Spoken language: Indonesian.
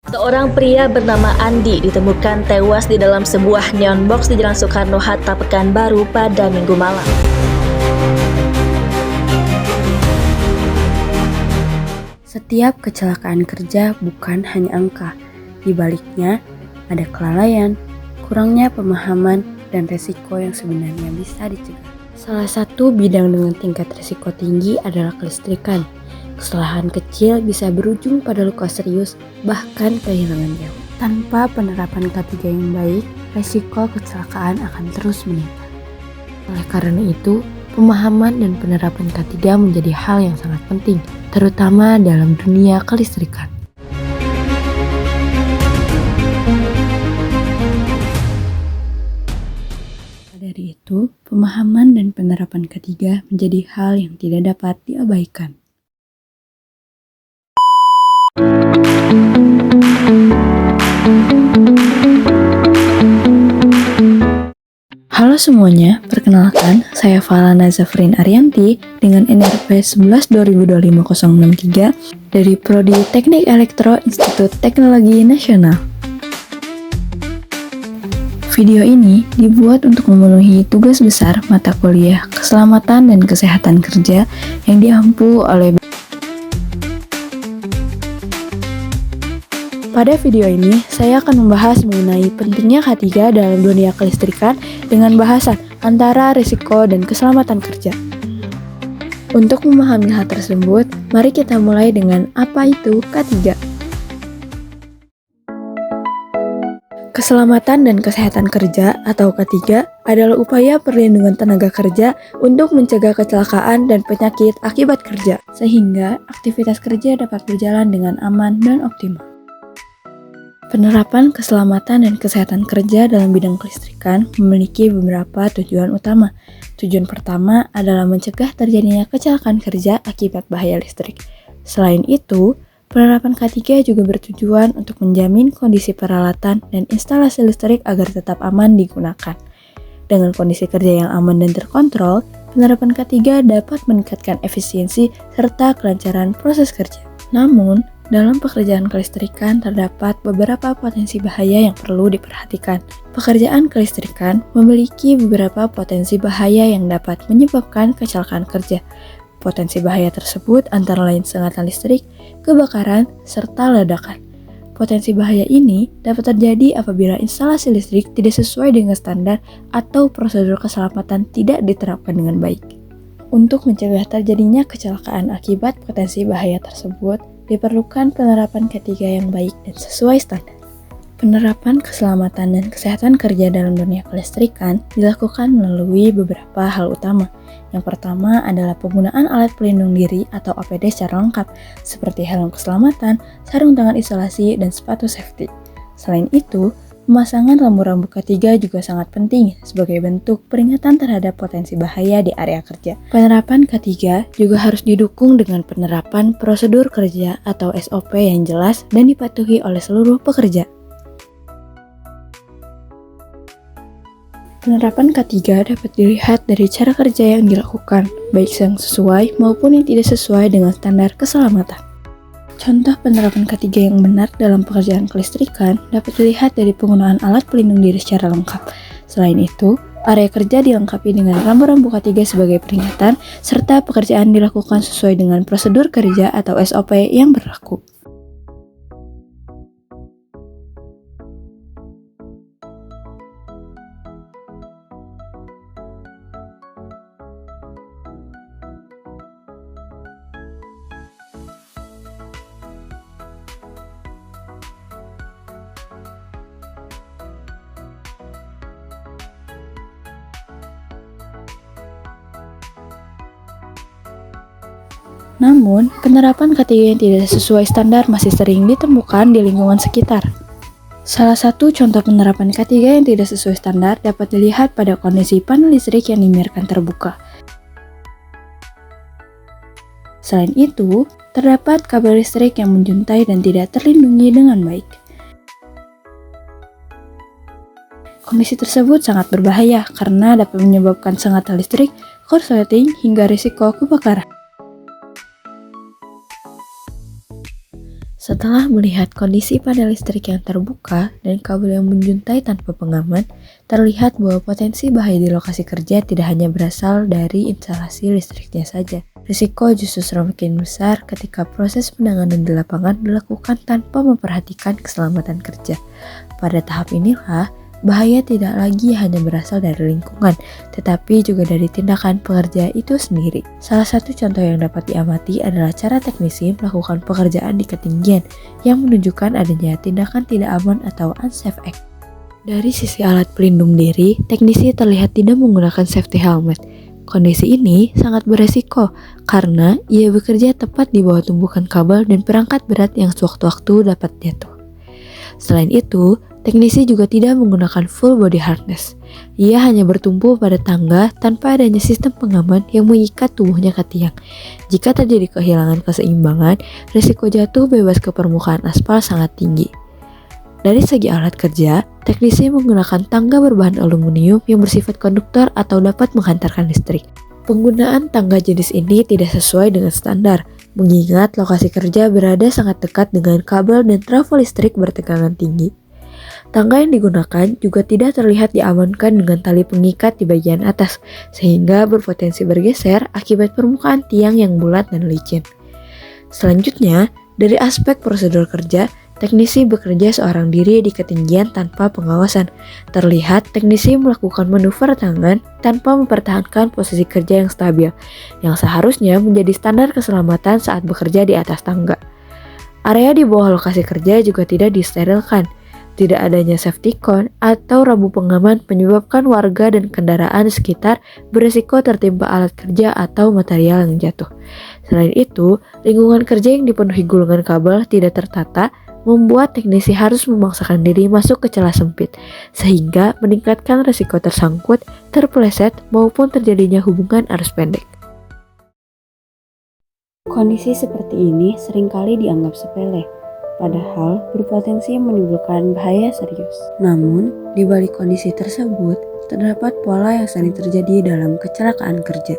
Seorang pria bernama Andi ditemukan tewas di dalam sebuah neon box di Jalan Soekarno-Hatta, Pekanbaru pada Minggu malam. Setiap kecelakaan kerja bukan hanya angka, di baliknya ada kelalaian, kurangnya pemahaman, dan resiko yang sebenarnya bisa dicegah. Salah satu bidang dengan tingkat resiko tinggi adalah kelistrikan. Kesalahan kecil bisa berujung pada luka serius, bahkan kehilangan nyawa. Tanpa penerapan K3 yang baik, resiko kecelakaan akan terus meningkat. Oleh karena itu, pemahaman dan penerapan K3 menjadi hal yang sangat penting, terutama dalam dunia kelistrikan. Dari itu, pemahaman dan penerapan K3 menjadi hal yang tidak dapat diabaikan. Halo semuanya, perkenalkan saya Falana Zafrin Arianti dengan NRP 11-2025-063 dari Prodi Teknik Elektro Institut Teknologi Nasional. Video ini dibuat untuk memenuhi tugas besar mata kuliah Keselamatan dan Kesehatan Kerja yang diampu oleh. Pada video ini, saya akan membahas mengenai pentingnya K3 dalam dunia kelistrikan dengan bahasan antara risiko dan keselamatan kerja. Untuk memahami hal tersebut, mari kita mulai dengan apa itu K3. Keselamatan dan kesehatan kerja atau K3 adalah upaya perlindungan tenaga kerja untuk mencegah kecelakaan dan penyakit akibat kerja, sehingga aktivitas kerja dapat berjalan dengan aman dan optimal. Penerapan keselamatan dan kesehatan kerja dalam bidang kelistrikan memiliki beberapa tujuan utama. Tujuan pertama adalah mencegah terjadinya kecelakaan kerja akibat bahaya listrik. Selain itu, penerapan K3 juga bertujuan untuk menjamin kondisi peralatan dan instalasi listrik agar tetap aman digunakan. Dengan kondisi kerja yang aman dan terkontrol, penerapan K3 dapat meningkatkan efisiensi serta kelancaran proses kerja. Namun, dalam pekerjaan kelistrikan terdapat beberapa potensi bahaya yang perlu diperhatikan. Pekerjaan kelistrikan memiliki beberapa potensi bahaya yang dapat menyebabkan kecelakaan kerja. Potensi bahaya tersebut antara lain sengatan listrik, kebakaran, serta ledakan. Potensi bahaya ini dapat terjadi apabila instalasi listrik tidak sesuai dengan standar atau prosedur keselamatan tidak diterapkan dengan baik. Untuk mencegah terjadinya kecelakaan akibat potensi bahaya tersebut, diperlukan penerapan K3 yang baik dan sesuai standar. Penerapan keselamatan dan kesehatan kerja dalam dunia kelistrikan dilakukan melalui beberapa hal utama. Yang pertama adalah penggunaan alat pelindung diri atau APD secara lengkap, seperti helm keselamatan, sarung tangan isolasi, dan sepatu safety. Selain itu, pemasangan rambu-rambu K3 juga sangat penting sebagai bentuk peringatan terhadap potensi bahaya di area kerja. Penerapan K3 juga harus didukung dengan penerapan prosedur kerja atau SOP yang jelas dan dipatuhi oleh seluruh pekerja. Penerapan K3 dapat dilihat dari cara kerja yang dilakukan, baik yang sesuai maupun yang tidak sesuai dengan standar keselamatan. Contoh penerapan K3 yang benar dalam pekerjaan kelistrikan dapat dilihat dari penggunaan alat pelindung diri secara lengkap. Selain itu, area kerja dilengkapi dengan rambu-rambu K3 sebagai peringatan, serta pekerjaan dilakukan sesuai dengan prosedur kerja atau SOP yang berlaku. Namun, penerapan K3 yang tidak sesuai standar masih sering ditemukan di lingkungan sekitar. Salah satu contoh penerapan K3 yang tidak sesuai standar dapat dilihat pada kondisi panel listrik yang dibiarkan terbuka. Selain itu, terdapat kabel listrik yang menjuntai dan tidak terlindungi dengan baik. Kondisi tersebut sangat berbahaya karena dapat menyebabkan sengatan listrik, korsleting, hingga risiko kebakaran. Setelah melihat kondisi panel listrik yang terbuka dan kabel yang menjuntai tanpa pengaman, terlihat bahwa potensi bahaya di lokasi kerja tidak hanya berasal dari instalasi listriknya saja. Risiko justru semakin besar ketika proses penanganan di lapangan dilakukan tanpa memperhatikan keselamatan kerja. Pada tahap inilah, bahaya tidak lagi hanya berasal dari lingkungan, tetapi juga dari tindakan pekerja itu sendiri. Salah satu contoh yang dapat diamati adalah cara teknisi melakukan pekerjaan di ketinggian yang menunjukkan adanya tindakan tidak aman atau unsafe act. Dari sisi alat pelindung diri, teknisi terlihat tidak menggunakan safety helmet. Kondisi ini sangat beresiko karena ia bekerja tepat di bawah tumpukan kabel dan perangkat berat yang sewaktu-waktu dapat jatuh. Selain itu, teknisi juga tidak menggunakan full body harness. Ia hanya bertumpu pada tangga tanpa adanya sistem pengaman yang mengikat tubuhnya ke tiang. Jika terjadi kehilangan keseimbangan, risiko jatuh bebas ke permukaan aspal sangat tinggi. Dari segi alat kerja, teknisi menggunakan tangga berbahan aluminium yang bersifat konduktor atau dapat menghantarkan listrik. Penggunaan tangga jenis ini tidak sesuai dengan standar, mengingat lokasi kerja berada sangat dekat dengan kabel dan trafo listrik bertegangan tinggi. Tangga yang digunakan juga tidak terlihat diamankan dengan tali pengikat di bagian atas, sehingga berpotensi bergeser akibat permukaan tiang yang bulat dan licin. Selanjutnya, dari aspek prosedur kerja, teknisi bekerja seorang diri di ketinggian tanpa pengawasan. Terlihat teknisi melakukan manuver tangan tanpa mempertahankan posisi kerja yang stabil, yang seharusnya menjadi standar keselamatan saat bekerja di atas tangga. Area di bawah lokasi kerja juga tidak disterilkan. Tidak adanya safety cone atau rambu pengaman menyebabkan warga dan kendaraan di sekitar beresiko tertimpa alat kerja atau material yang jatuh. Selain itu, lingkungan kerja yang dipenuhi gulungan kabel tidak tertata membuat teknisi harus memaksakan diri masuk ke celah sempit, sehingga meningkatkan risiko tersangkut, terpeleset, maupun terjadinya hubungan arus pendek. Kondisi seperti ini seringkali dianggap sepele, padahal berpotensi menimbulkan bahaya serius. Namun, di balik kondisi tersebut, terdapat pola yang sering terjadi dalam kecelakaan kerja.